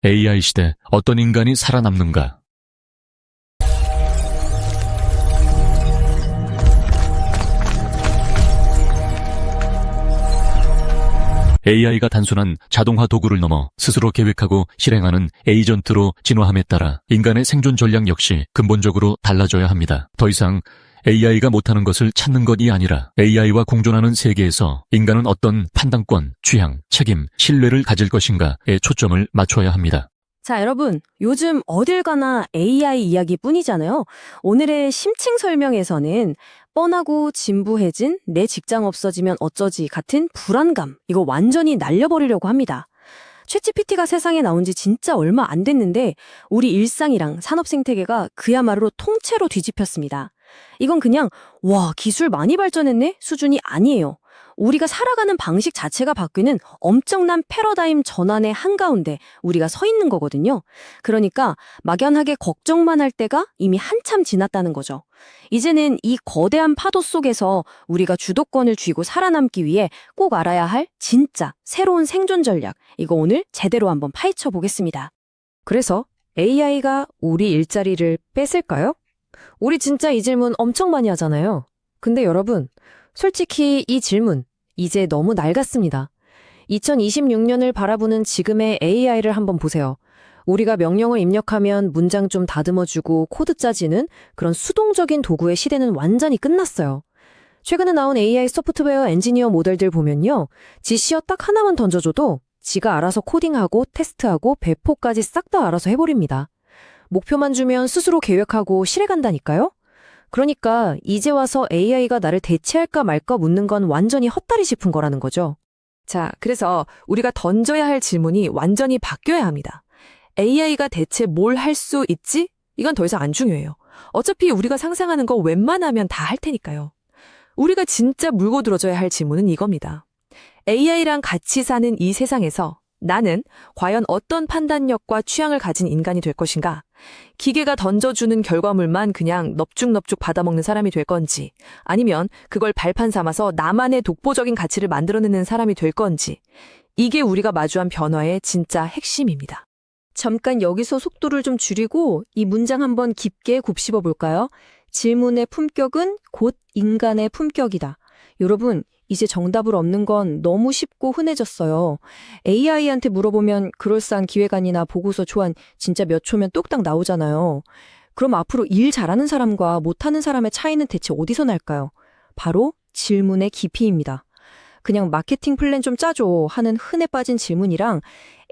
AI 시대 어떤 인간이 살아남는가? AI가 단순한 자동화 도구를 넘어 스스로 계획하고 실행하는 에이전트로 진화함에 따라 인간의 생존 전략 역시 근본적으로 달라져야 합니다. 더 이상 AI가 못하는 것을 찾는 것이 아니라 AI와 공존하는 세계에서 인간은 어떤 판단권, 취향, 책임, 신뢰를 가질 것인가에 초점을 맞춰야 합니다. 자, 여러분, 요즘 어딜 가나 AI 이야기뿐이잖아요. 오늘의 심층 설명에서는 뻔하고 진부해진 내 직장 없어지면 어쩌지 같은 불안감, 이거 완전히 날려버리려고 합니다. 챗GPT가 세상에 나온 지 진짜 얼마 안 됐는데 우리 일상이랑 산업 생태계가 그야말로 통째로 뒤집혔습니다. 이건 그냥 와, 기술 많이 발전했네 수준이 아니에요. 우리가 살아가는 방식 자체가 바뀌는 엄청난 패러다임 전환의 한가운데 우리가 서 있는 거거든요. 그러니까 막연하게 걱정만 할 때가 이미 한참 지났다는 거죠. 이제는 이 거대한 파도 속에서 우리가 주도권을 쥐고 살아남기 위해 꼭 알아야 할 진짜 새로운 생존 전략, 이거 오늘 제대로 한번 파헤쳐 보겠습니다. 그래서 AI가 우리 일자리를 뺏을까요? 우리 진짜 이 질문 엄청 많이 하잖아요. 근데 여러분, 솔직히 이 질문 이제 너무 낡았습니다. 2026년을 바라보는 지금의 AI를 한번 보세요. 우리가 명령을 입력하면 문장 좀 다듬어주고 코드 짜지는 그런 수동적인 도구의 시대는 완전히 끝났어요. 최근에 나온 AI 소프트웨어 엔지니어 모델들 보면요. 지시어 딱 하나만 던져줘도 지가 알아서 코딩하고 테스트하고 배포까지 싹 다 알아서 해버립니다. 목표만 주면 스스로 계획하고 실행한다니까요? 그러니까 이제 와서 AI가 나를 대체할까 말까 묻는 건 완전히 헛다리 짚은 거라는 거죠. 자, 그래서 우리가 던져야 할 질문이 완전히 바뀌어야 합니다. AI가 대체 뭘 할 수 있지? 이건 더 이상 안 중요해요. 어차피 우리가 상상하는 거 웬만하면 다 할 테니까요. 우리가 진짜 물고 들어줘야 할 질문은 이겁니다. AI랑 같이 사는 이 세상에서 나는 과연 어떤 판단력과 취향을 가진 인간이 될 것인가? 기계가 던져주는 결과물만 그냥 넙죽넙죽 받아먹는 사람이 될 건지, 아니면 그걸 발판 삼아서 나만의 독보적인 가치를 만들어내는 사람이 될 건지, 이게 우리가 마주한 변화의 진짜 핵심입니다. 잠깐 여기서 속도를 좀 줄이고 이 문장 한번 깊게 곱씹어 볼까요? 질문의 품격은 곧 인간의 품격이다. 여러분, 이제 정답을 얻는 건 너무 쉽고 흔해졌어요. AI한테 물어보면 그럴싸한 기획안이나 보고서 초안 진짜 몇 초면 뚝딱 나오잖아요. 그럼 앞으로 일 잘하는 사람과 못하는 사람의 차이는 대체 어디서 날까요? 바로 질문의 깊이입니다. 그냥 마케팅 플랜 좀 짜줘 하는 흔해 빠진 질문이랑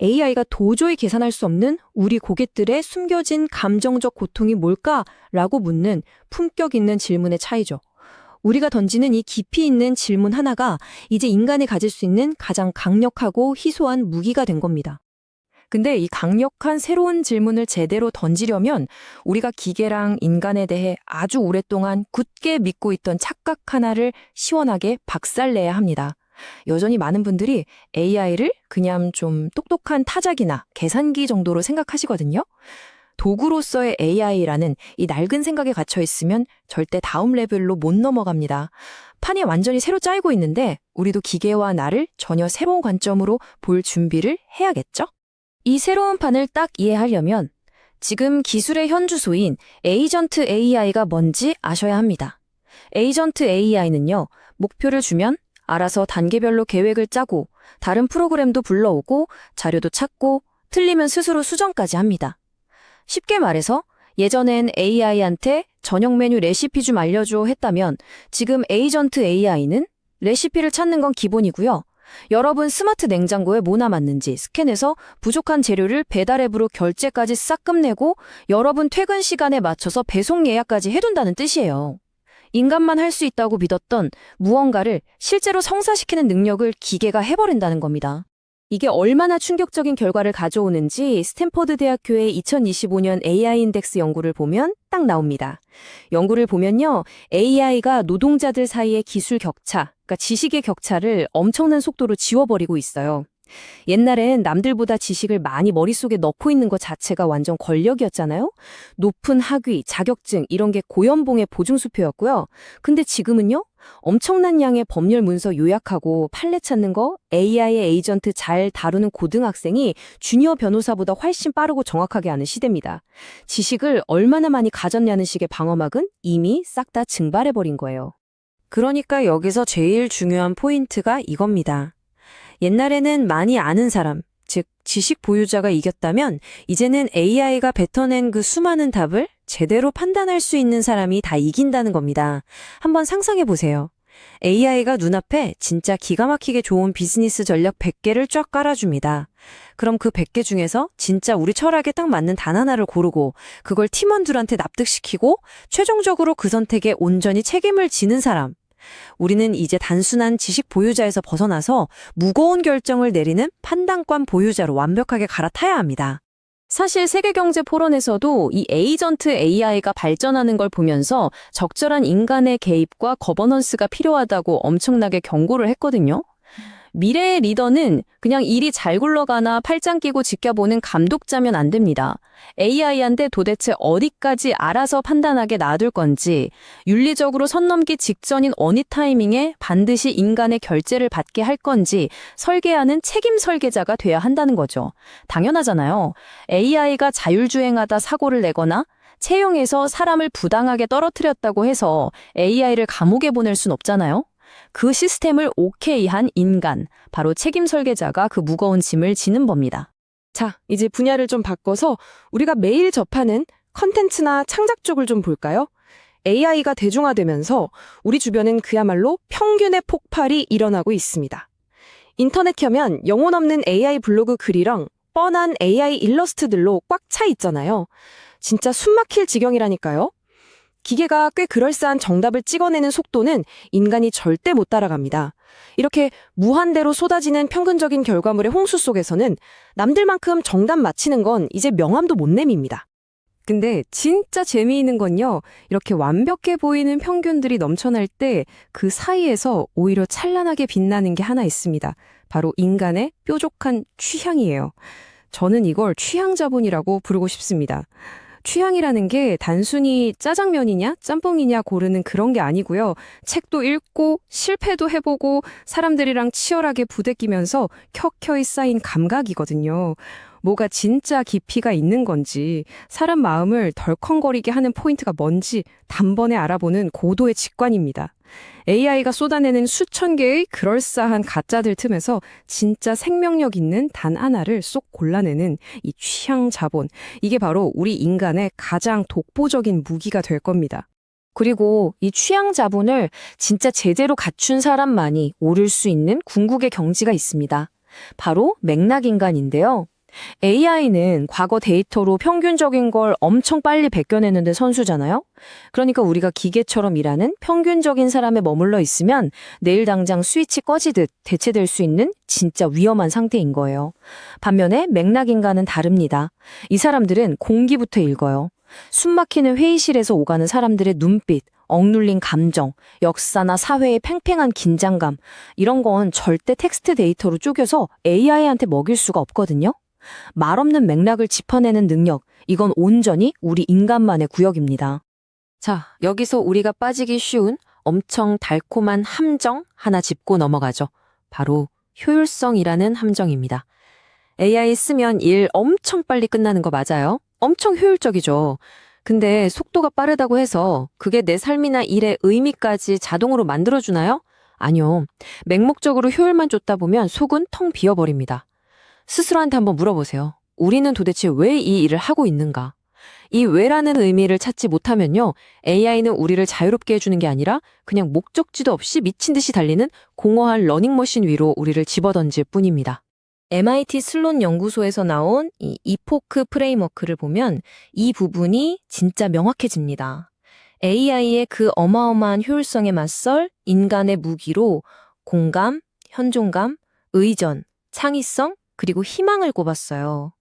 AI가 도저히 계산할 수 없는 우리 고객들의 숨겨진 감정적 고통이 뭘까라고 묻는 품격 있는 질문의 차이죠. 우리가 던지는 이 깊이 있는 질문 하나가 이제 인간이 가질 수 있는 가장 강력하고 희소한 무기가 된 겁니다. 근데 이 강력한 새로운 질문을 제대로 던지려면 우리가 기계랑 인간에 대해 아주 오랫동안 굳게 믿고 있던 착각 하나를 시원하게 박살내야 합니다. 여전히 많은 분들이 AI를 그냥 좀 똑똑한 타자기나 계산기 정도로 생각하시거든요. 도구로서의 AI라는 이 낡은 생각에 갇혀 있으면 절대 다음 레벨로 못 넘어갑니다. 판이 완전히 새로 짜이고 있는데 우리도 기계와 나를 전혀 새로운 관점으로 볼 준비를 해야겠죠? 이 새로운 판을 딱 이해하려면 지금 기술의 현주소인 에이전트 AI가 뭔지 아셔야 합니다. 에이전트 AI는요, 목표를 주면 알아서 단계별로 계획을 짜고 다른 프로그램도 불러오고 자료도 찾고 틀리면 스스로 수정까지 합니다. 쉽게 말해서 예전엔 AI한테 저녁 메뉴 레시피 좀 알려줘 했다면 지금 에이전트 AI는 레시피를 찾는 건 기본이고요. 여러분 스마트 냉장고에 뭐 남았는지 스캔해서 부족한 재료를 배달 앱으로 결제까지 싹 끝내고 여러분 퇴근 시간에 맞춰서 배송 예약까지 해둔다는 뜻이에요. 인간만 할 수 있다고 믿었던 무언가를 실제로 성사시키는 능력을 기계가 해버린다는 겁니다. 이게 얼마나 충격적인 결과를 가져오는지 스탠퍼드 대학교의 2025년 AI 인덱스 연구를 보면 딱 나옵니다. 연구를 보면요, AI가 노동자들 사이의 기술 격차, 그러니까 지식의 격차를 엄청난 속도로 지워버리고 있어요. 옛날엔 남들보다 지식을 많이 머릿속에 넣고 있는 것 자체가 완전 권력이었잖아요. 높은 학위, 자격증 이런 게 고연봉의 보증수표였고요. 근데 지금은요? 엄청난 양의 법률 문서 요약하고 판례 찾는 거, AI의 에이전트 잘 다루는 고등학생이 주니어 변호사보다 훨씬 빠르고 정확하게 아는 시대입니다. 지식을 얼마나 많이 가졌냐는 식의 방어막은 이미 싹 다 증발해버린 거예요. 그러니까 여기서 제일 중요한 포인트가 이겁니다. 옛날에는 많이 아는 사람, 즉 지식 보유자가 이겼다면 이제는 AI가 뱉어낸 그 수많은 답을 제대로 판단할 수 있는 사람이 다 이긴다는 겁니다. 한번 상상해 보세요. AI가 눈앞에 진짜 기가 막히게 좋은 비즈니스 전략 100개를 쫙 깔아줍니다. 그럼 그 100개 중에서 진짜 우리 철학에 딱 맞는 단 하나를 고르고 그걸 팀원들한테 납득시키고 최종적으로 그 선택에 온전히 책임을 지는 사람. 우리는 이제 단순한 지식 보유자에서 벗어나서 무거운 결정을 내리는 판단권 보유자로 완벽하게 갈아타야 합니다. 사실 세계경제포럼에서도 이 에이전트 AI가 발전하는 걸 보면서 적절한 인간의 개입과 거버넌스가 필요하다고 엄청나게 경고를 했거든요. 미래의 리더는 그냥 일이 잘 굴러가나 팔짱 끼고 지켜보는 감독자면 안 됩니다. AI한테 도대체 어디까지 알아서 판단하게 놔둘 건지, 윤리적으로 선 넘기 직전인 어느 타이밍에 반드시 인간의 결재를 받게 할 건지 설계하는 책임 설계자가 돼야 한다는 거죠. 당연하잖아요. AI가 자율주행하다 사고를 내거나 채용해서 사람을 부당하게 떨어뜨렸다고 해서 AI를 감옥에 보낼 순 없잖아요. 그 시스템을 오케이한 인간, 바로 책임 설계자가 그 무거운 짐을 지는 법니다. 자, 이제 분야를 좀 바꿔서 우리가 매일 접하는 컨텐츠나 창작 쪽을 좀 볼까요? AI가 대중화되면서 우리 주변은 그야말로 평균의 폭발이 일어나고 있습니다. 인터넷 켜면 영혼 없는 AI 블로그 글이랑 뻔한 AI 일러스트들로 꽉 차 있잖아요. 진짜 숨막힐 지경이라니까요. 기계가 꽤 그럴싸한 정답을 찍어내는 속도는 인간이 절대 못 따라갑니다. 이렇게 무한대로 쏟아지는 평균적인 결과물의 홍수 속에서는 남들만큼 정답 맞히는 건 이제 명함도 못 내밉니다. 근데 진짜 재미있는 건요. 이렇게 완벽해 보이는 평균들이 넘쳐날 때 그 사이에서 오히려 찬란하게 빛나는 게 하나 있습니다. 바로 인간의 뾰족한 취향이에요. 저는 이걸 취향 자본이라고 부르고 싶습니다. 취향이라는 게 단순히 짜장면이냐 짬뽕이냐 고르는 그런 게 아니고요. 책도 읽고 실패도 해보고 사람들이랑 치열하게 부대끼면서 켜켜이 쌓인 감각이거든요. 뭐가 진짜 깊이가 있는 건지, 사람 마음을 덜컹거리게 하는 포인트가 뭔지 단번에 알아보는 고도의 직관입니다. AI가 쏟아내는 수천 개의 그럴싸한 가짜들 틈에서 진짜 생명력 있는 단 하나를 쏙 골라내는 이 취향 자본, 이게 바로 우리 인간의 가장 독보적인 무기가 될 겁니다. 그리고 이 취향 자본을 진짜 제대로 갖춘 사람만이 오를 수 있는 궁극의 경지가 있습니다. 바로 맥락인간인데요. AI는 과거 데이터로 평균적인 걸 엄청 빨리 베껴내는 데 선수잖아요. 그러니까 우리가 기계처럼 일하는 평균적인 사람에 머물러 있으면 내일 당장 스위치 꺼지듯 대체될 수 있는 진짜 위험한 상태인 거예요. 반면에 맥락인간은 다릅니다. 이 사람들은 공기부터 읽어요. 숨막히는 회의실에서 오가는 사람들의 눈빛, 억눌린 감정, 역사나 사회의 팽팽한 긴장감, 이런 건 절대 텍스트 데이터로 쪼개서 AI한테 먹일 수가 없거든요. 말 없는 맥락을 짚어내는 능력, 이건 온전히 우리 인간만의 구역입니다. 자, 여기서 우리가 빠지기 쉬운 엄청 달콤한 함정 하나 짚고 넘어가죠. 바로 효율성이라는 함정입니다. AI 쓰면 일 엄청 빨리 끝나는 거 맞아요? 엄청 효율적이죠. 근데 속도가 빠르다고 해서 그게 내 삶이나 일의 의미까지 자동으로 만들어주나요? 아니요. 맹목적으로 효율만 쫓다 보면 속은 텅 비어버립니다. 스스로한테 한번 물어보세요. 우리는 도대체 왜 이 일을 하고 있는가? 이 왜라는 의미를 찾지 못하면요. AI는 우리를 자유롭게 해주는 게 아니라 그냥 목적지도 없이 미친 듯이 달리는 공허한 러닝머신 위로 우리를 집어던질 뿐입니다. MIT 슬론 연구소에서 나온 이 이포크 프레임워크를 보면 이 부분이 진짜 명확해집니다. AI의 그 어마어마한 효율성에 맞설 인간의 무기로 공감, 현존감, 의전, 창의성, 그리고 희망을 꼽았어요.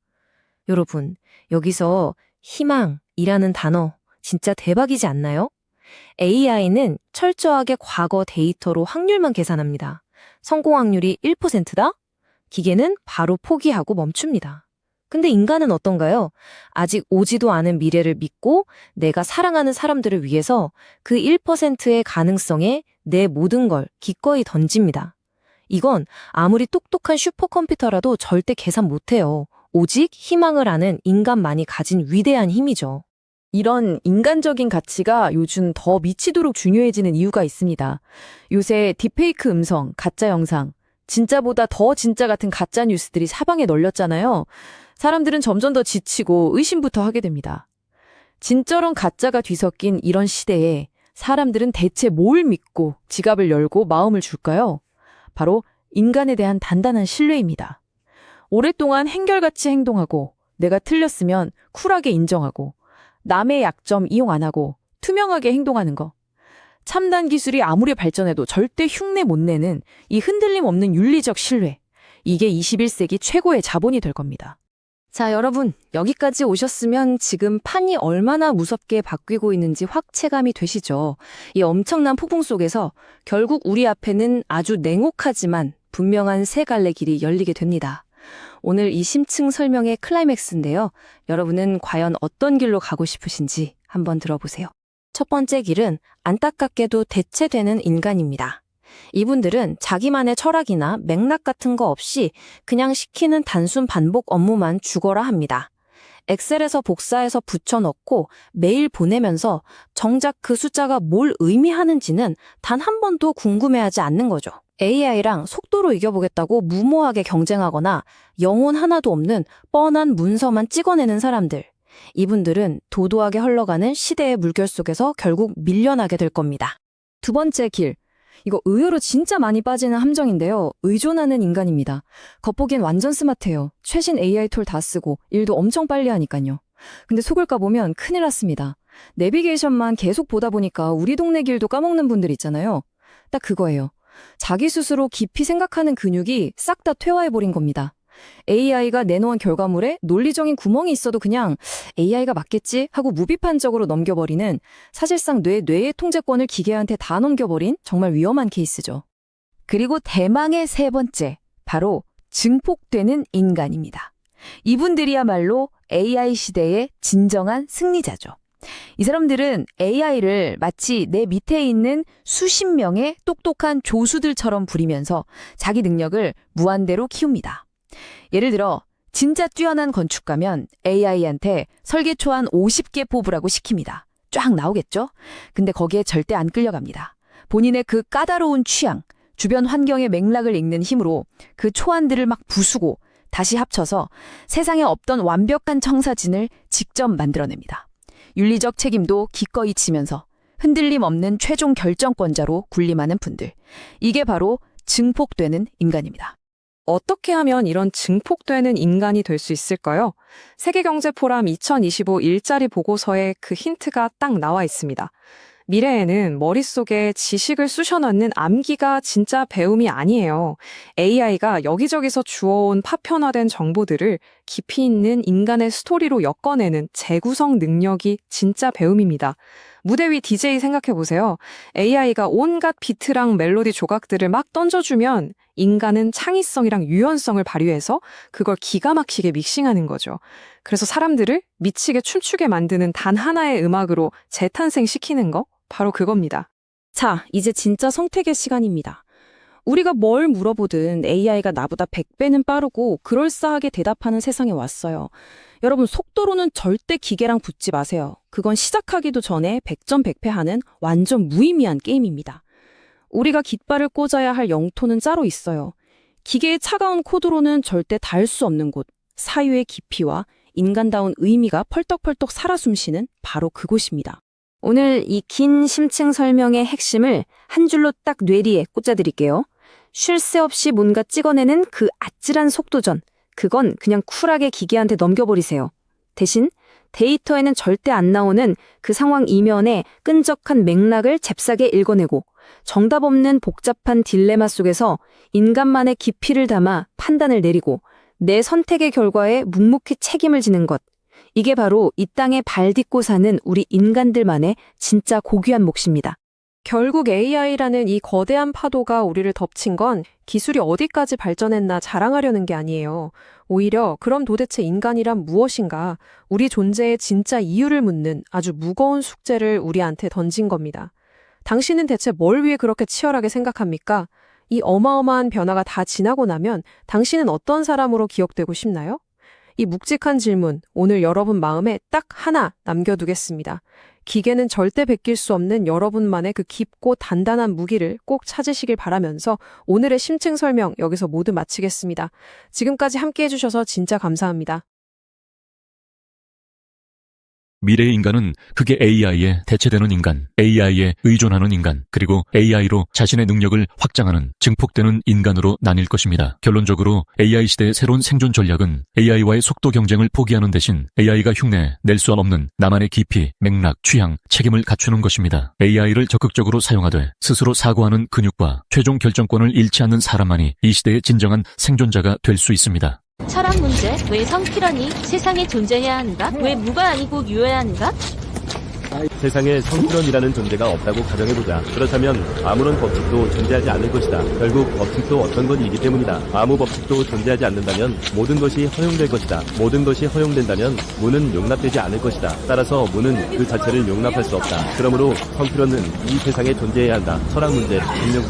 여러분, 여기서 희망이라는 단어 진짜 대박이지 않나요? AI는 철저하게 과거 데이터로 확률만 계산합니다. 성공 확률이 1%다? 기계는 바로 포기하고 멈춥니다. 근데 인간은 어떤가요? 아직 오지도 않은 미래를 믿고 내가 사랑하는 사람들을 위해서 그 1%의 가능성에 내 모든 걸 기꺼이 던집니다. 이건 아무리 똑똑한 슈퍼컴퓨터라도 절대 계산 못해요. 오직 희망을 아는 인간만이 가진 위대한 힘이죠. 이런 인간적인 가치가 요즘 더 미치도록 중요해지는 이유가 있습니다. 요새 딥페이크 음성, 가짜 영상, 진짜보다 더 진짜 같은 가짜 뉴스들이 사방에 널렸잖아요. 사람들은 점점 더 지치고 의심부터 하게 됩니다. 진짜론 가짜가 뒤섞인 이런 시대에 사람들은 대체 뭘 믿고 지갑을 열고 마음을 줄까요? 바로 인간에 대한 단단한 신뢰입니다. 오랫동안 한결같이 행동하고 내가 틀렸으면 쿨하게 인정하고 남의 약점 이용 안 하고 투명하게 행동하는 거. 첨단 기술이 아무리 발전해도 절대 흉내 못 내는 이 흔들림 없는 윤리적 신뢰. 이게 21세기 최고의 자본이 될 겁니다. 자, 여러분, 여기까지 오셨으면 지금 판이 얼마나 무섭게 바뀌고 있는지 확 체감이 되시죠? 이 엄청난 폭풍 속에서 결국 우리 앞에는 아주 냉혹하지만 분명한 세 갈래 길이 열리게 됩니다. 오늘 이 심층 설명의 클라이맥스인데요. 여러분은 과연 어떤 길로 가고 싶으신지 한번 들어보세요. 첫 번째 길은 안타깝게도 대체되는 인간입니다. 이분들은 자기만의 철학이나 맥락 같은 거 없이 그냥 시키는 단순 반복 업무만 죽어라 합니다. 엑셀에서 복사해서 붙여넣고 메일 보내면서 정작 그 숫자가 뭘 의미하는지는 단 한 번도 궁금해하지 않는 거죠. AI랑 속도로 이겨보겠다고 무모하게 경쟁하거나 영혼 하나도 없는 뻔한 문서만 찍어내는 사람들. 이분들은 도도하게 흘러가는 시대의 물결 속에서 결국 밀려나게 될 겁니다. 두 번째 길. 이거 의외로 진짜 많이 빠지는 함정인데요. 의존하는 인간입니다. 겉보기엔 완전 스마트해요. 최신 AI 툴 다 쓰고 일도 엄청 빨리 하니까요. 근데 속을 까보면 큰일 났습니다. 내비게이션만 계속 보다 보니까 우리 동네 길도 까먹는 분들 있잖아요. 딱 그거예요. 자기 스스로 깊이 생각하는 근육이 싹 다 퇴화해버린 겁니다. AI가 내놓은 결과물에 논리적인 구멍이 있어도 그냥 AI가 맞겠지 하고 무비판적으로 넘겨버리는 사실상 뇌의 통제권을 기계한테 다 넘겨버린 정말 위험한 케이스죠. 그리고 대망의 세 번째, 바로 증폭되는 인간입니다. 이분들이야말로 AI 시대의 진정한 승리자죠. 이 사람들은 AI를 마치 내 밑에 있는 수십 명의 똑똑한 조수들처럼 부리면서 자기 능력을 무한대로 키웁니다. 예를 들어 진짜 뛰어난 건축가면 AI한테 설계 초안 50개 뽑으라고 시킵니다. 쫙 나오겠죠? 근데 거기에 절대 안 끌려갑니다. 본인의 그 까다로운 취향, 주변 환경의 맥락을 읽는 힘으로 그 초안들을 막 부수고 다시 합쳐서 세상에 없던 완벽한 청사진을 직접 만들어냅니다. 윤리적 책임도 기꺼이 지면서 흔들림 없는 최종 결정권자로 군림하는 분들. 이게 바로 증폭되는 인간입니다. 어떻게 하면 이런 증폭되는 인간이 될 수 있을까요? 세계경제포럼 2025 일자리 보고서에 그 힌트가 딱 나와 있습니다. 미래에는 머릿속에 지식을 쑤셔넣는 암기가 진짜 배움이 아니에요. AI가 여기저기서 주워온 파편화된 정보들을 깊이 있는 인간의 스토리로 엮어내는 재구성 능력이 진짜 배움입니다. 무대 위 DJ 생각해보세요. AI가 온갖 비트랑 멜로디 조각들을 막 던져주면 인간은 창의성이랑 유연성을 발휘해서 그걸 기가 막히게 믹싱하는 거죠. 그래서 사람들을 미치게 춤추게 만드는 단 하나의 음악으로 재탄생시키는 거? 바로 그겁니다. 자, 이제 진짜 성택의 시간입니다. 우리가 뭘 물어보든 AI가 나보다 100배는 빠르고 그럴싸하게 대답하는 세상에 왔어요. 여러분, 속도로는 절대 기계랑 붙지 마세요. 그건 시작하기도 전에 100점 100패하는 완전 무의미한 게임입니다. 우리가 깃발을 꽂아야 할 영토는 따로 있어요. 기계의 차가운 코드로는 절대 닿을 수 없는 곳, 사유의 깊이와 인간다운 의미가 펄떡펄떡 살아 숨쉬는 바로 그곳입니다. 오늘 이 긴 심층 설명의 핵심을 한 줄로 딱 뇌리에 꽂아드릴게요. 쉴 새 없이 뭔가 찍어내는 그 아찔한 속도전. 그건 그냥 쿨하게 기계한테 넘겨버리세요. 대신 데이터에는 절대 안 나오는 그 상황 이면의 끈적한 맥락을 잽싸게 읽어내고 정답 없는 복잡한 딜레마 속에서 인간만의 깊이를 담아 판단을 내리고 내 선택의 결과에 묵묵히 책임을 지는 것. 이게 바로 이 땅에 발 딛고 사는 우리 인간들만의 진짜 고귀한 몫입니다. 결국 AI라는 이 거대한 파도가 우리를 덮친 건 기술이 어디까지 발전했나 자랑하려는 게 아니에요. 오히려 그럼 도대체 인간이란 무엇인가, 우리 존재의 진짜 이유를 묻는 아주 무거운 숙제를 우리한테 던진 겁니다. 당신은 대체 뭘 위해 그렇게 치열하게 생각합니까? 이 어마어마한 변화가 다 지나고 나면 당신은 어떤 사람으로 기억되고 싶나요? 이 묵직한 질문, 오늘 여러분 마음에 딱 하나 남겨두겠습니다. 기계는 절대 베낄 수 없는 여러분만의 그 깊고 단단한 무기를 꼭 찾으시길 바라면서 오늘의 심층 설명 여기서 모두 마치겠습니다. 지금까지 함께 해주셔서 진짜 감사합니다. 미래의 인간은 그게 AI에 대체되는 인간, AI에 의존하는 인간, 그리고 AI로 자신의 능력을 확장하는 증폭되는 인간으로 나뉠 것입니다. 결론적으로 AI 시대의 새로운 생존 전략은 AI와의 속도 경쟁을 포기하는 대신 AI가 흉내 낼 수 없는 나만의 깊이, 맥락, 취향, 책임을 갖추는 것입니다. AI를 적극적으로 사용하되 스스로 사고하는 근육과 최종 결정권을 잃지 않는 사람만이 이 시대의 진정한 생존자가 될 수 있습니다. 철학 문제, 왜 성필연이 세상에 존재해야 하는가? 왜 무가 아니고 유여야 하는가? 세상에 성필원이라는 존재가 없다고 가정해보자. 그렇다면 아무런 법칙도 존재하지 않을 것이다. 결국 법칙도 어떤 것이기 때문이다. 아무 법칙도 존재하지 않는다면 모든 것이 허용될 것이다. 모든 것이 허용된다면 무는 용납되지 않을 것이다. 따라서 무는 그 자체를 용납할 수 없다. 그러므로 성필원은 이 세상에 존재해야 한다. 철학 문제, 능력